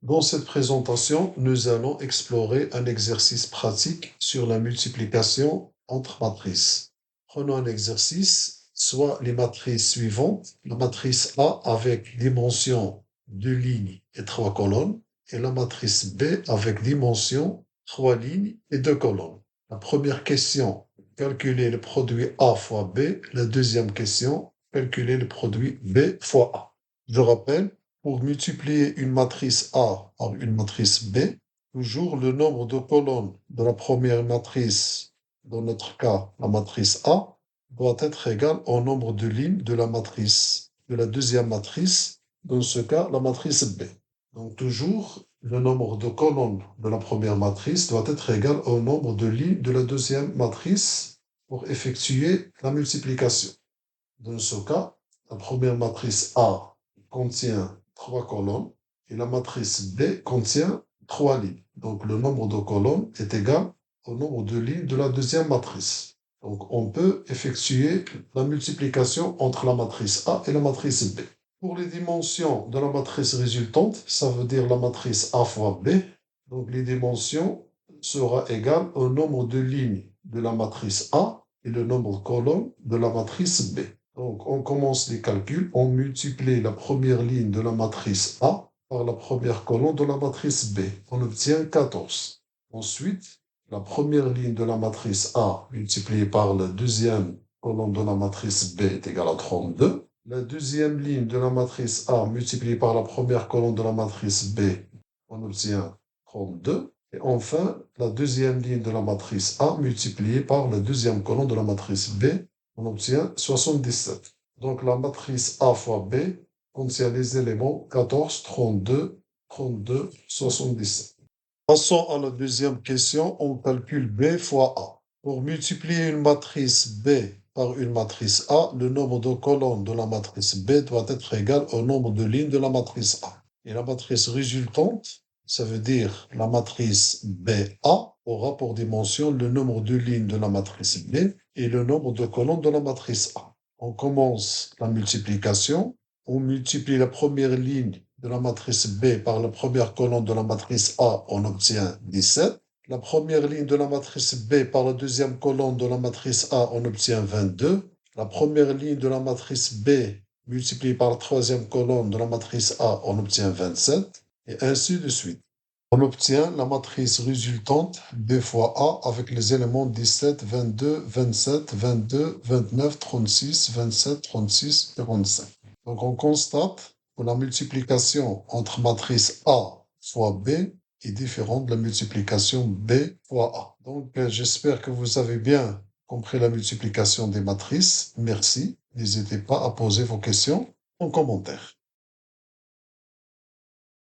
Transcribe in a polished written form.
Dans cette présentation, nous allons explorer un exercice pratique sur la multiplication entre matrices. Prenons un exercice, soit les matrices suivantes, la matrice A avec dimension 2 lignes et 3 colonnes, et la matrice B avec dimension 3 lignes et 2 colonnes. La première question, calculer le produit A fois B. La deuxième question, calculer le produit B fois A. Je rappelle, pour multiplier une matrice A par une matrice B, toujours le nombre de colonnes de la première matrice, dans notre cas la matrice A, doit être égal au nombre de lignes de la matrice de la deuxième matrice, dans ce cas la matrice B. Donc toujours, le nombre de colonnes de la première matrice doit être égal au nombre de lignes de la deuxième matrice pour effectuer la multiplication. Dans ce cas, la première matrice A contient 3 colonnes et la matrice B contient 3 lignes. Donc le nombre de colonnes est égal au nombre de lignes de la deuxième matrice. Donc on peut effectuer la multiplication entre la matrice A et la matrice B. Pour les dimensions de la matrice résultante, ça veut dire la matrice A fois B. Donc les dimensions seront égales au nombre de lignes de la matrice A et le nombre de colonnes de la matrice B. Donc, on commence les calculs, on multiplie la première ligne de la matrice A par la première colonne de la matrice B. On obtient 14. Ensuite, la première ligne de la matrice A multipliée par la deuxième colonne de la matrice B est égale à 32. La deuxième ligne de la matrice A multipliée par la première colonne de la matrice B, on obtient 32. Et enfin, la deuxième ligne de la matrice A multipliée par la deuxième colonne de la matrice B, on obtient 77. Donc la matrice A fois B contient les éléments 14, 32, 32, 77. Passons à la deuxième question, on calcule B fois A. Pour multiplier une matrice B par une matrice A, le nombre de colonnes de la matrice B doit être égal au nombre de lignes de la matrice A. Et la matrice résultante, ça veut dire la matrice BA, aura pour dimension le nombre de lignes de la matrice B et le nombre de colonnes de la matrice A. On commence la multiplication, on multiplie la première ligne de la matrice B par la première colonne de la matrice A, on obtient 17. La première ligne de la matrice B par la deuxième colonne de la matrice A, on obtient 22. La première ligne de la matrice B multipliée par la troisième colonne de la matrice A, on obtient 27, et ainsi de suite. On obtient la matrice résultante B fois A avec les éléments 17, 22, 27, 22, 29, 36, 27, 36 et 25. Donc on constate que la multiplication entre matrice A fois B est différente de la multiplication B fois A. Donc j'espère que vous avez bien compris la multiplication des matrices. Merci. N'hésitez pas à poser vos questions en commentaire.